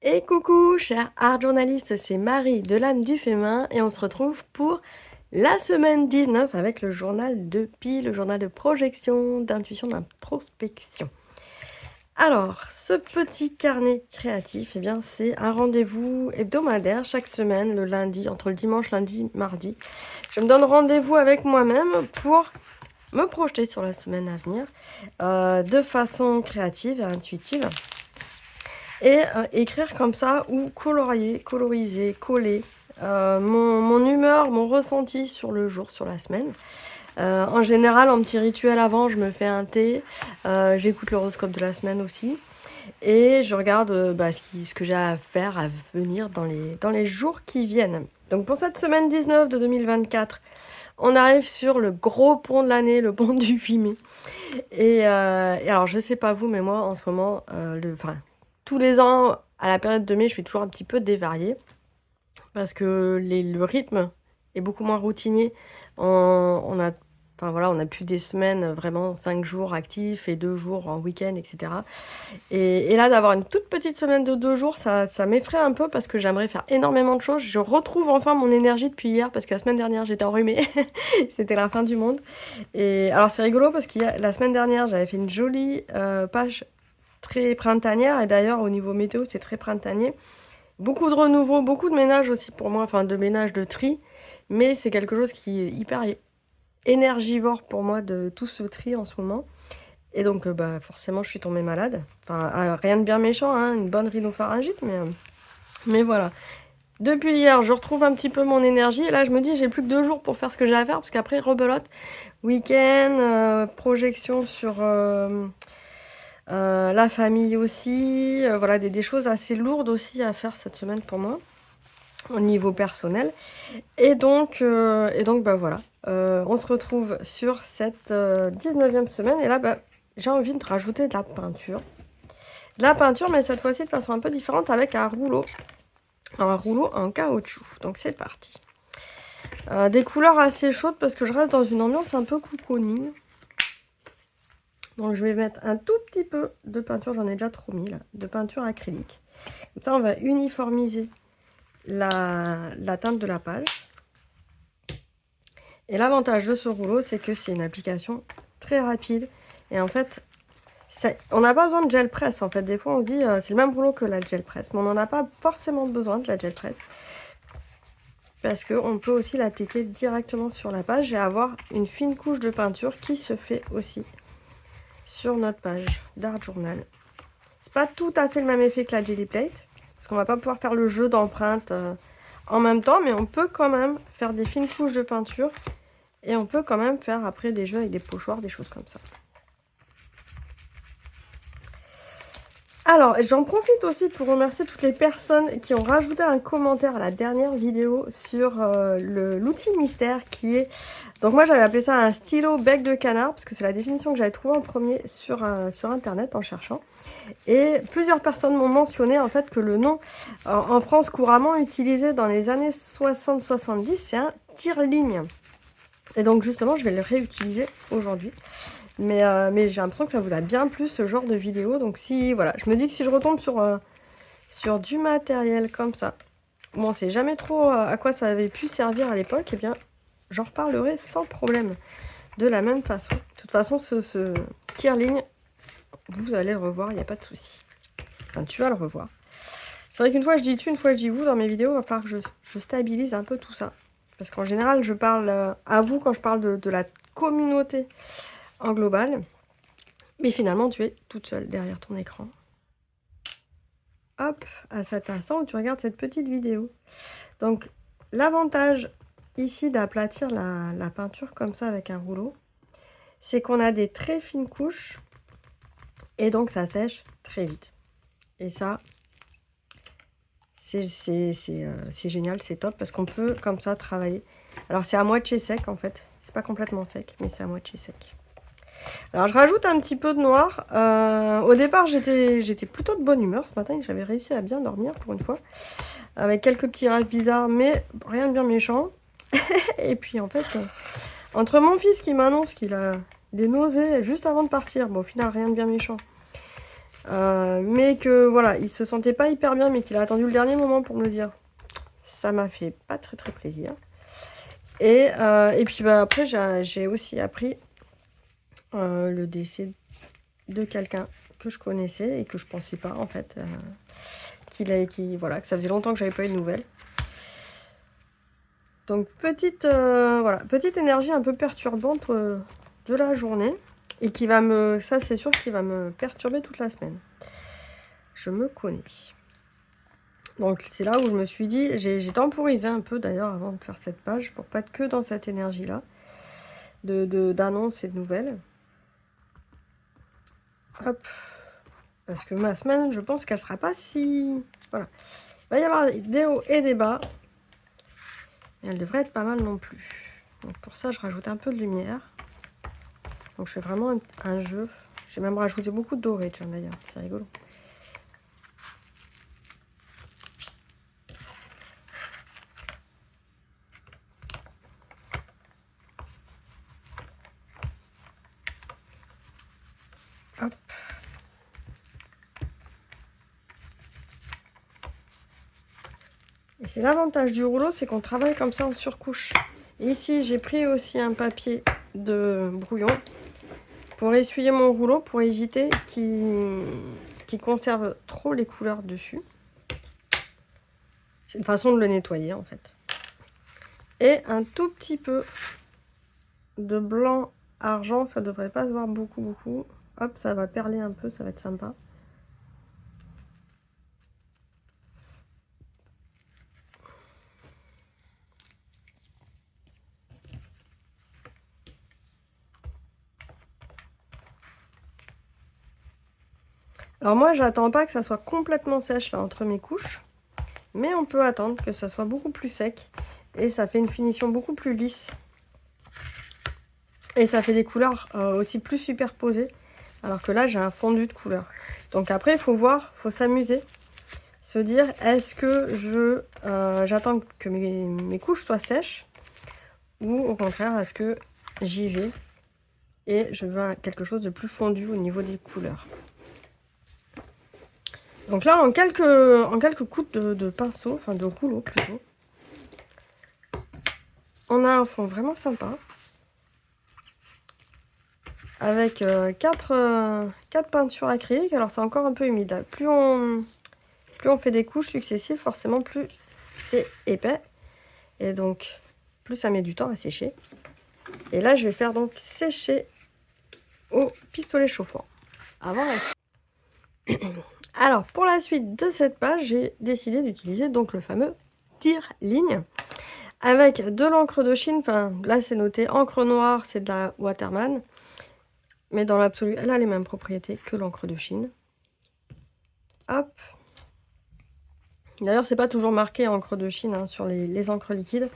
Et coucou, cher art journaliste, c'est Marie de l'âme du féminin et on se retrouve pour la semaine 19 avec le journal de Pi, le journal de projection, d'intuition, d'introspection. Alors, ce petit carnet créatif, eh bien, c'est un rendez-vous hebdomadaire chaque semaine, le lundi, entre le dimanche, lundi, mardi. Je me donne rendez-vous avec moi-même pour me projeter sur la semaine à venir de façon créative et intuitive. Et écrire comme ça ou colorier, coloriser, coller mon humeur, mon ressenti sur le jour, sur la semaine. En général, en petit rituel avant, je me fais un thé, j'écoute l'horoscope de la semaine aussi et je regarde ce que j'ai à faire à venir dans les jours qui viennent. Donc pour cette semaine 19 de 2024, on arrive sur le gros pont de l'année, le pont du 8 mai. Et alors, je sais pas vous, mais moi, en ce moment, tous les ans, à la période de mai, je suis toujours un petit peu dévariée parce que le rythme est beaucoup moins routinier. On a plus des semaines vraiment 5 jours actifs et 2 jours en week-end, etc. Et là, d'avoir une toute petite semaine de 2 jours, ça m'effraie un peu parce que j'aimerais faire énormément de choses. Je retrouve enfin mon énergie depuis hier parce que la semaine dernière, j'étais enrhumée. C'était la fin du monde. Et alors, c'est rigolo parce que la semaine dernière, j'avais fait une jolie page très printanière. Et d'ailleurs, au niveau météo, c'est très printanier. Beaucoup de renouveau, beaucoup de ménage aussi pour moi, enfin de ménage, de tri. Mais c'est quelque chose qui est hyper énergivore pour moi de tout ce tri en ce moment. Et donc, forcément, je suis tombée malade. Enfin, rien de bien méchant, hein, une bonne rhinopharyngite, mais voilà. Depuis hier, je retrouve un petit peu mon énergie. Et là, je me dis, j'ai plus que 2 jours pour faire ce que j'ai à faire, parce qu'après, rebelote. Week-end, projection sur la famille aussi. Voilà, des choses assez lourdes aussi à faire cette semaine pour moi, au niveau personnel. Et donc voilà. On se retrouve sur cette 19e semaine. Et là, j'ai envie de rajouter de la peinture. De la peinture, mais cette fois-ci de façon un peu différente avec un rouleau. Un rouleau en caoutchouc. Donc c'est parti. Des couleurs assez chaudes parce que je reste dans une ambiance un peu cocooning. Donc je vais mettre un tout petit peu de peinture, j'en ai déjà trop mis là, de peinture acrylique. Comme ça on va uniformiser la teinte de la page. Et l'avantage de ce rouleau, c'est que c'est une application très rapide. Et en fait, on n'a pas besoin de gel press. En fait, des fois on se dit c'est le même rouleau que la gel press. Mais on n'en a pas forcément besoin de la gel press. Parce qu'on peut aussi l'appliquer directement sur la page et avoir une fine couche de peinture qui se fait aussi sur notre page d'art journal. C'est pas tout à fait le même effet que la Jelly Plate, parce qu'on va pas pouvoir faire le jeu d'empreintes en même temps, mais on peut quand même faire des fines couches de peinture et on peut quand même faire après des jeux avec des pochoirs, des choses comme ça. Alors, j'en profite aussi pour remercier toutes les personnes qui ont rajouté un commentaire à la dernière vidéo sur l'outil mystère qui est... Donc moi, j'avais appelé ça un stylo bec de canard, parce que c'est la définition que j'avais trouvée en premier sur Internet en cherchant. Et plusieurs personnes m'ont mentionné en fait que le nom en France couramment utilisé dans les années 60-70, c'est un tire-ligne. Et donc justement, je vais le réutiliser aujourd'hui. Mais j'ai l'impression que ça vous a bien plu ce genre de vidéo. Donc si, voilà, je me dis que si je retombe sur du matériel comme ça, bon, on sait jamais trop à quoi ça avait pu servir à l'époque, et bien, j'en reparlerai sans problème. De la même façon. De toute façon, ce tire-ligne, vous allez le revoir, il n'y a pas de souci. Enfin, tu vas le revoir. C'est vrai qu'une fois je dis tu, une fois je dis vous dans mes vidéos, il va falloir que je stabilise un peu tout ça. Parce qu'en général, je parle à vous quand je parle de la communauté en global. Mais finalement, tu es toute seule derrière ton écran. Hop, à cet instant où tu regardes cette petite vidéo. Donc, l'avantage ici d'aplatir la peinture comme ça avec un rouleau, c'est qu'on a des très fines couches et donc ça sèche très vite. Et ça, c'est génial, c'est top parce qu'on peut comme ça travailler. Alors c'est à moitié sec en fait, c'est pas complètement sec, mais c'est à moitié sec. Alors je rajoute un petit peu de noir. Au départ j'étais plutôt de bonne humeur ce matin, j'avais réussi à bien dormir pour une fois. Avec quelques petits rêves bizarres, mais rien de bien méchant. Et puis en fait, entre mon fils qui m'annonce qu'il a des nausées juste avant de partir, bon au final rien de bien méchant. Mais que voilà, il se sentait pas hyper bien, mais qu'il a attendu le dernier moment pour me le dire. Ça m'a fait pas très très plaisir. Et puis bah, après, j'ai aussi appris le décès de quelqu'un que je connaissais et que je pensais pas en fait. Voilà, que ça faisait longtemps que j'avais pas eu de nouvelles. Donc voilà, petite énergie un peu perturbante de la journée. Et qui va ça c'est sûr qu'il va me perturber toute la semaine. Je me connais. Donc c'est là où je me suis dit, j'ai temporisé un peu d'ailleurs avant de faire cette page, pour pas être que dans cette énergie-là, d'annonces et de nouvelles. Hop. Parce que ma semaine, je pense qu'elle sera pas si... Voilà. Il va y avoir des hauts et des bas. Et elle devrait être pas mal non plus. Donc pour ça, je rajoute un peu de lumière. Donc je fais vraiment un jeu. J'ai même rajouté beaucoup de doré, tiens d'ailleurs. C'est rigolo. Hop. Et c'est l'avantage du rouleau, c'est qu'on travaille comme ça en surcouche. Et ici, j'ai pris aussi un papier de brouillon pour essuyer mon rouleau, pour éviter qu'il conserve trop les couleurs dessus. C'est une façon de le nettoyer en fait. Et un tout petit peu de blanc argent, ça devrait pas se voir beaucoup. Hop, ça va perler un peu, ça va être sympa. Alors moi, j'attends pas que ça soit complètement sèche là entre mes couches, mais on peut attendre que ça soit beaucoup plus sec et ça fait une finition beaucoup plus lisse. Et ça fait des couleurs aussi plus superposées, alors que là, j'ai un fondu de couleurs. Donc après, il faut voir, il faut s'amuser, se dire, est-ce que j'attends que mes couches soient sèches, ou au contraire, est-ce que j'y vais et je veux quelque chose de plus fondu au niveau des couleurs. Donc là, en quelques coups de pinceau, enfin de rouleau plutôt, on a un fond vraiment sympa. Avec 4 peintures acryliques. Alors c'est encore un peu humide là. Plus on fait des couches successives, forcément plus c'est épais. Et donc plus ça met du temps à sécher. Et là je vais faire donc sécher au pistolet chauffant. Avant la suite. Alors pour la suite de cette page, j'ai décidé d'utiliser donc le fameux tire-ligne. Avec de l'encre de Chine, enfin là c'est noté encre noire, c'est de la Waterman. Mais dans l'absolu, elle a les mêmes propriétés que l'encre de Chine. Hop. D'ailleurs, c'est pas toujours marqué encre de Chine hein, sur les encres liquides.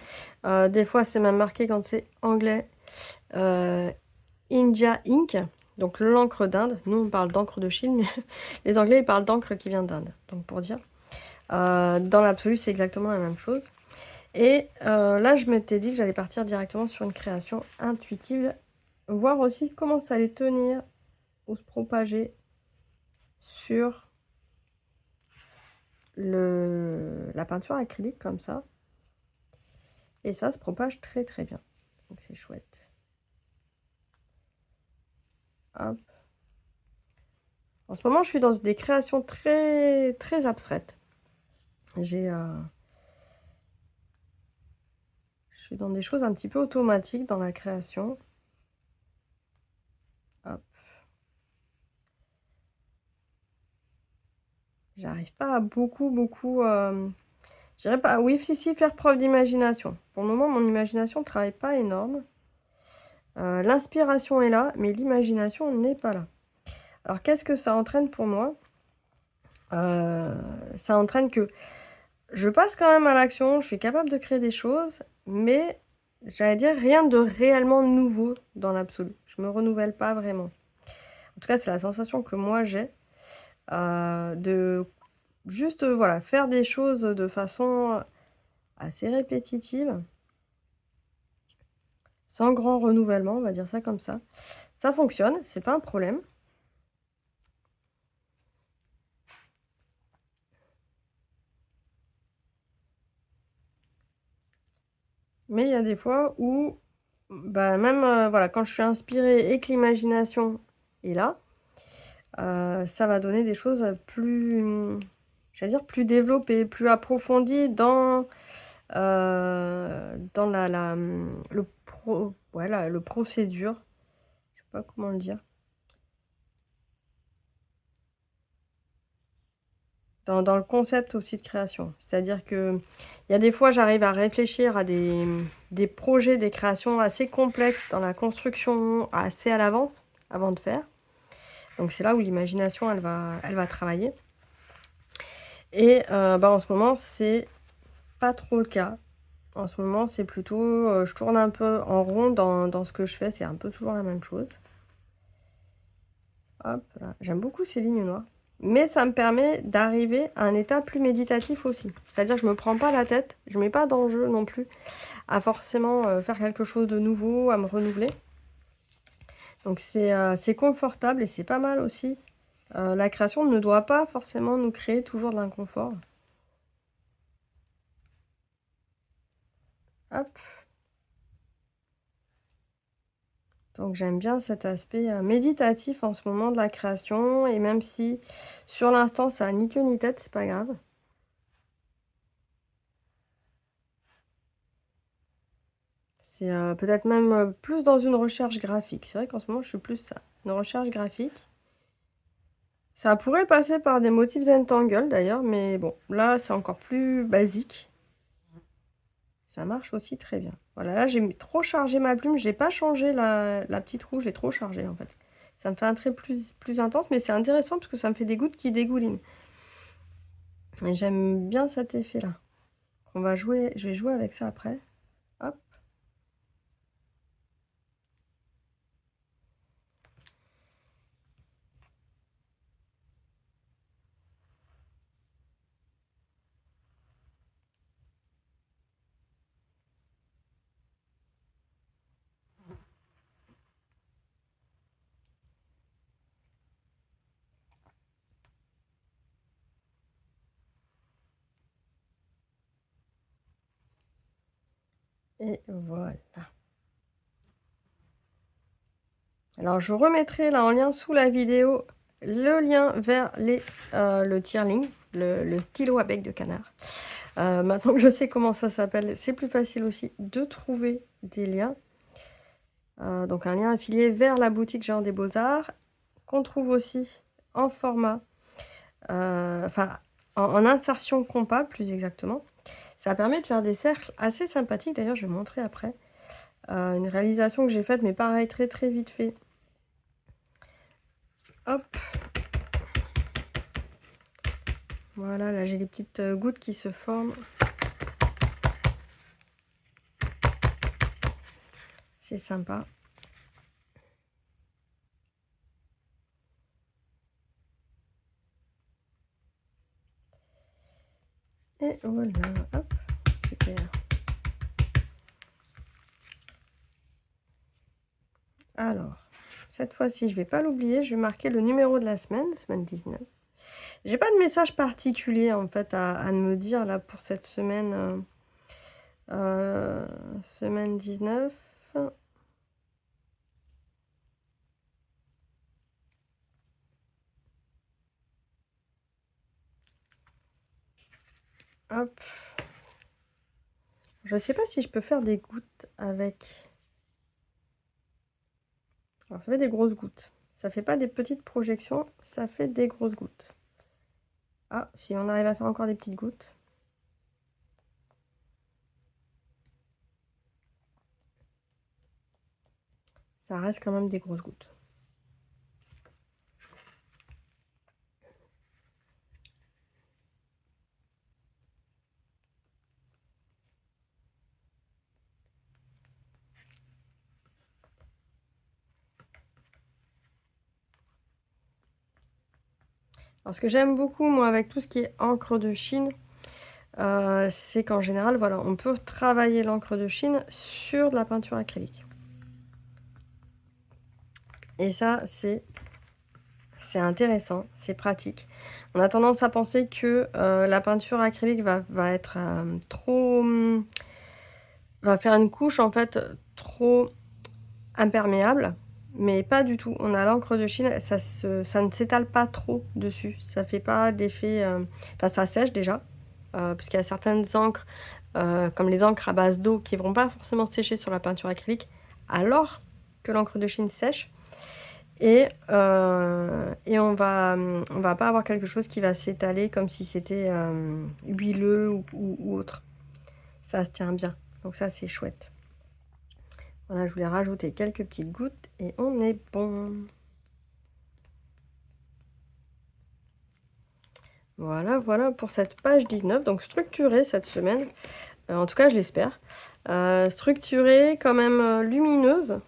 Des fois, c'est même marqué quand c'est anglais. India Ink, donc l'encre d'Inde. Nous, on parle d'encre de Chine, mais les Anglais, ils parlent d'encre qui vient d'Inde. Donc, pour dire. Dans l'absolu, c'est exactement la même chose. Et là, je m'étais dit que j'allais partir directement sur une création intuitive. Voir aussi comment ça allait tenir ou se propager sur la peinture acrylique comme ça. Et ça se propage très très bien. Donc c'est chouette. Hop. En ce moment, je suis dans des créations très très abstraites. Je suis dans des choses un petit peu automatiques dans la création. Hop. J'arrive pas à beaucoup. Je dirais pas. Oui, si, faire preuve d'imagination. Pour le moment, mon imagination ne travaille pas énorme. L'inspiration est là, mais l'imagination n'est pas là. Alors, qu'est-ce que ça entraîne pour moi? Ça entraîne que je passe quand même à l'action, je suis capable de créer des choses, mais j'allais dire rien de réellement nouveau dans l'absolu. Je me renouvelle pas vraiment. En tout cas, c'est la sensation que moi j'ai de juste voilà, faire des choses de façon assez répétitive, sans grand renouvellement, on va dire ça comme ça. Ça fonctionne, c'est pas un problème. Mais il y a des fois où, bah, même voilà, quand je suis inspirée et que l'imagination est là, ça va donner des choses plus, j'allais dire plus développées, plus approfondies dans le procédure. Je sais pas comment le dire. Dans le concept aussi de création. C'est-à-dire que il y a des fois, j'arrive à réfléchir à des projets, des créations assez complexes dans la construction, assez à l'avance, avant de faire. Donc c'est là où l'imagination, elle va travailler. Et bah, en ce moment, c'est pas trop le cas. En ce moment, c'est plutôt, je tourne un peu en rond dans ce que je fais. C'est un peu toujours la même chose. Hop là. J'aime beaucoup ces lignes noires. Mais ça me permet d'arriver à un état plus méditatif aussi. C'est-à-dire que je me prends pas la tête, je mets pas d'enjeu non plus à forcément faire quelque chose de nouveau, à me renouveler. Donc c'est confortable et c'est pas mal aussi. La création ne doit pas forcément nous créer toujours de l'inconfort. Hop. Donc j'aime bien cet aspect méditatif en ce moment de la création. Et même si sur l'instant ça a ni queue ni tête, c'est pas grave. C'est peut-être même plus dans une recherche graphique. C'est vrai qu'en ce moment je suis plus ça, une recherche graphique. Ça pourrait passer par des motifs Zentangle d'ailleurs, mais bon, là c'est encore plus basique. Ça marche aussi très bien. Voilà, là j'ai trop chargé ma plume, j'ai pas changé la petite rouge, j'ai trop chargé en fait. Ça me fait un trait plus intense, mais c'est intéressant parce que ça me fait des gouttes qui dégoulinent. Et j'aime bien cet effet-là. Je vais jouer avec ça après. Hop. Et voilà. Alors je remettrai là en lien sous la vidéo le lien vers le Tearling, le stylo à bec de canard. Maintenant que je sais comment ça s'appelle, c'est plus facile aussi de trouver des liens. Donc un lien affilié vers la boutique Géant des Beaux-Arts, qu'on trouve aussi en format, enfin en insertion compas plus exactement. Ça permet de faire des cercles assez sympathiques, d'ailleurs je vais montrer après. Une réalisation que j'ai faite, mais pareil, très très vite fait. Hop. Voilà, là j'ai des petites gouttes qui se forment. C'est sympa. Et voilà, hop, super. Alors, cette fois-ci, je vais pas l'oublier, je vais marquer le numéro de la semaine, semaine 19. J'ai pas de message particulier en fait à me dire là pour cette semaine, semaine 19. Hop. Je sais pas si je peux faire des gouttes avec. Alors ça fait des grosses gouttes. Ça fait pas des petites projections, ça fait des grosses gouttes. Ah, si on arrive à faire encore des petites gouttes. Ça reste quand même des grosses gouttes. Alors ce que j'aime beaucoup moi avec tout ce qui est encre de Chine, c'est qu'en général, voilà, on peut travailler l'encre de Chine sur de la peinture acrylique. Et ça, c'est intéressant, c'est pratique. On a tendance à penser que la peinture acrylique va être trop va faire une couche en fait trop imperméable, mais pas du tout. On a l'encre de Chine, ça ne s'étale pas trop dessus. Ça fait pas d'effet. Enfin, ça sèche déjà, parce qu'il y a certaines encres, comme les encres à base d'eau, qui vont pas forcément sécher sur la peinture acrylique, alors que l'encre de Chine sèche. Et on va pas avoir quelque chose qui va s'étaler comme si c'était huileux ou autre. Ça se tient bien. Donc ça, c'est chouette. Voilà, je voulais rajouter quelques petites gouttes et on est bon. Voilà, voilà pour cette page 19. Donc structurée cette semaine. En tout cas, je l'espère. Structurée, quand même lumineuse.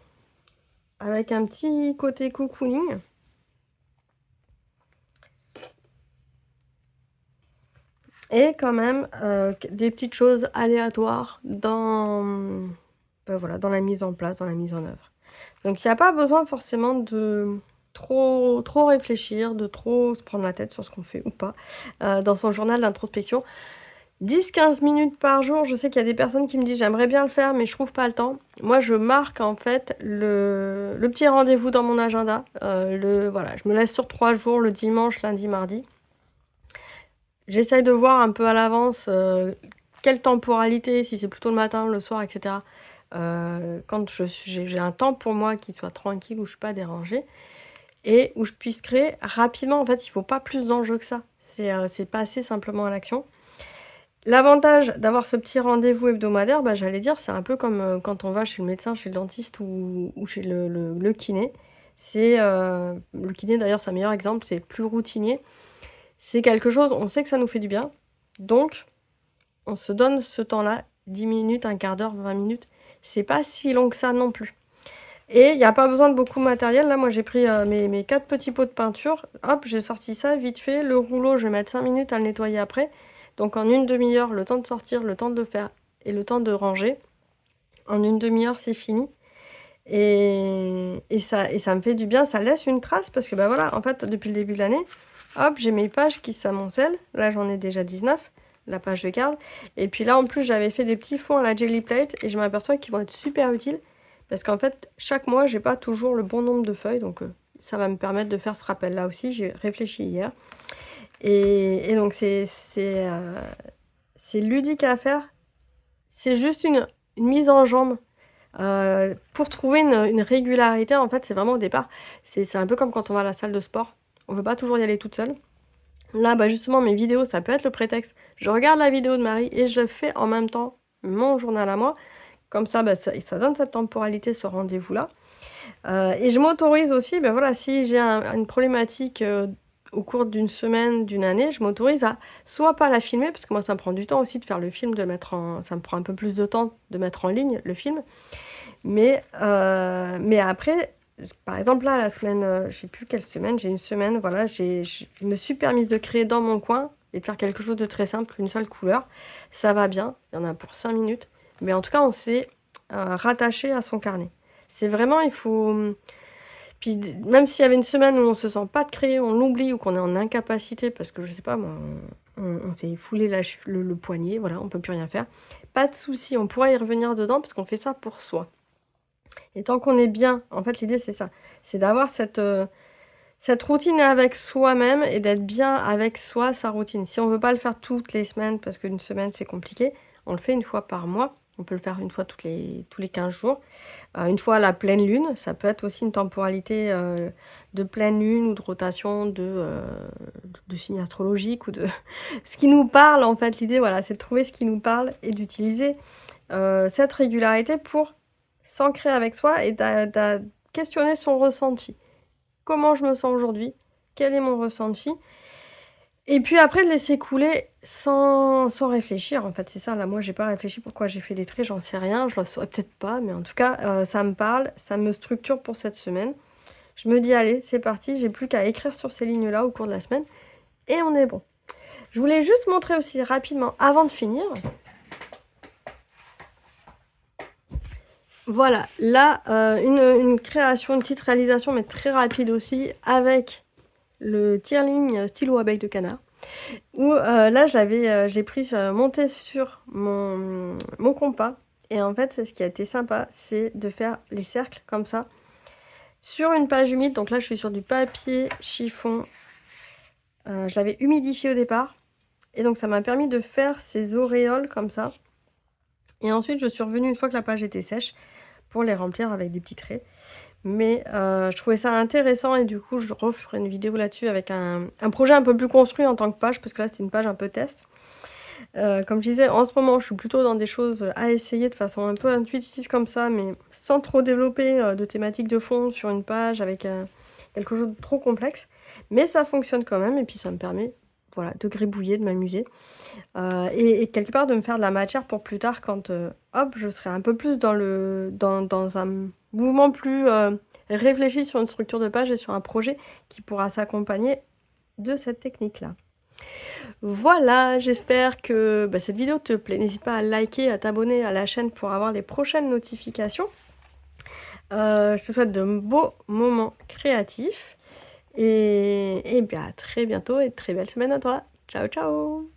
Avec un petit côté cocooning. Et quand même des petites choses aléatoires dans, voilà, dans la mise en place, dans la mise en œuvre. Donc il n'y a pas besoin forcément de trop réfléchir, de trop se prendre la tête sur ce qu'on fait ou pas dans son journal d'introspection. 10-15 minutes par jour, je sais qu'il y a des personnes qui me disent j'aimerais bien le faire mais je trouve pas le temps. Moi je marque en fait le petit rendez-vous dans mon agenda. Voilà, je me laisse sur 3 jours, le dimanche, lundi, mardi. J'essaye de voir un peu à l'avance quelle temporalité, si c'est plutôt le matin, le soir, etc. Quand j'ai un temps pour moi qui soit tranquille, où je ne suis pas dérangée, et où je puisse créer rapidement. En fait, il ne faut pas plus d'enjeux que ça. C'est passer simplement à l'action. L'avantage d'avoir ce petit rendez-vous hebdomadaire, j'allais dire, c'est un peu comme quand on va chez le médecin, chez le dentiste ou chez le kiné. Le kiné, d'ailleurs, c'est un meilleur exemple, c'est plus routinier. C'est quelque chose, on sait que ça nous fait du bien. Donc, on se donne ce temps-là, 10 minutes, un quart d'heure, 20 minutes. C'est pas si long que ça non plus. Et il n'y a pas besoin de beaucoup de matériel. Là, moi, j'ai pris mes 4 petits pots de peinture. Hop, j'ai sorti ça vite fait. Le rouleau, je vais mettre 5 minutes à le nettoyer après. Donc, en une demi-heure, le temps de sortir, le temps de le faire et le temps de ranger. En une demi-heure, c'est fini. Et ça me fait du bien. Ça laisse une trace parce que, voilà, en fait, depuis le début de l'année, hop, j'ai mes pages qui s'amoncellent. Là, j'en ai déjà 19. La page de garde. Et puis là, en plus, j'avais fait des petits fonds à la Jelly Plate et je m'aperçois qu'ils vont être super utiles parce qu'en fait, chaque mois, j'ai pas toujours le bon nombre de feuilles. Donc, ça va me permettre de faire ce rappel-là aussi. J'ai réfléchi hier. Et donc, c'est ludique à faire. C'est juste une mise en jambe. Pour trouver une régularité, en fait, c'est vraiment au départ. C'est un peu comme quand on va à la salle de sport. On ne veut pas toujours y aller toute seule. Là, justement, mes vidéos, ça peut être le prétexte. Je regarde la vidéo de Marie et je fais en même temps mon journal à moi. Comme ça, ça donne cette temporalité, ce rendez-vous-là. Et je m'autorise aussi, voilà, si j'ai une problématique au cours d'une semaine, d'une année, je m'autorise à soit pas la filmer, parce que moi, ça me prend du temps aussi de faire le film, ça me prend un peu plus de temps de mettre en ligne le film. Mais après... Par exemple, là, la semaine, je sais plus quelle semaine, j'ai une semaine, voilà, je me suis permise de créer dans mon coin et de faire quelque chose de très simple, une seule couleur. Ça va bien, il y en a pour 5 minutes. Mais en tout cas, on s'est rattaché à son carnet. C'est vraiment, il faut... Puis même s'il y avait une semaine où on se sent pas de créer, on l'oublie ou qu'on est en incapacité parce que, je sais pas, moi, on s'est foulé le poignet, voilà, on peut plus rien faire. Pas de souci, on pourra y revenir dedans parce qu'on fait ça pour soi. Et tant qu'on est bien, en fait l'idée c'est ça, c'est d'avoir cette routine avec soi-même et d'être bien avec soi, sa routine. Si on ne veut pas le faire toutes les semaines, parce qu'une semaine c'est compliqué, on le fait une fois par mois, on peut le faire une fois tous les 15 jours. Une fois à la pleine lune, ça peut être aussi une temporalité de pleine lune ou de rotation de signes astrologiques ou de ce qui nous parle en fait. L'idée voilà, c'est de trouver ce qui nous parle et d'utiliser cette régularité pour s'ancrer avec soi et de questionner son ressenti. Comment je me sens aujourd'hui? Quel est mon ressenti? Et puis après, de laisser couler sans réfléchir. En fait, c'est ça. Là, moi, j'ai pas réfléchi pourquoi j'ai fait les traits. J'en sais rien. Je le saurais peut-être pas. Mais en tout cas, ça me parle. Ça me structure pour cette semaine. Je me dis, allez, c'est parti. J'ai plus qu'à écrire sur ces lignes-là au cours de la semaine. Et on est bon. Je voulais juste montrer aussi rapidement, avant de finir... Voilà, là, une création, une petite réalisation, mais très rapide aussi, avec le tire-ligne stylo abeille de canard. Où là, j'ai pris monté sur mon compas Et en fait, ce qui a été sympa, c'est de faire les cercles comme ça sur une page humide. Donc là, je suis sur du papier chiffon. Je l'avais humidifié au départ. Et donc, ça m'a permis de faire ces auréoles comme ça. Et ensuite, je suis revenue une fois que la page était sèche pour les remplir avec des petits traits. Mais je trouvais ça intéressant et du coup, je referai une vidéo là-dessus avec un projet un peu plus construit en tant que page, parce que là, c'était une page un peu test. Comme je disais, en ce moment, je suis plutôt dans des choses à essayer de façon un peu intuitive comme ça, mais sans trop développer de thématiques de fond sur une page avec quelque chose de trop complexe. Mais ça fonctionne quand même et puis ça me permet voilà, de gribouiller, de m'amuser. Et quelque part de me faire de la matière pour plus tard quand hop, je serai un peu plus dans un mouvement plus réfléchi sur une structure de page et sur un projet qui pourra s'accompagner de cette technique-là. Voilà, j'espère que cette vidéo te plaît. N'hésite pas à liker, à t'abonner à la chaîne pour avoir les prochaines notifications. Je te souhaite de beaux moments créatifs et bien à très bientôt et très belle semaine à toi. Ciao ciao.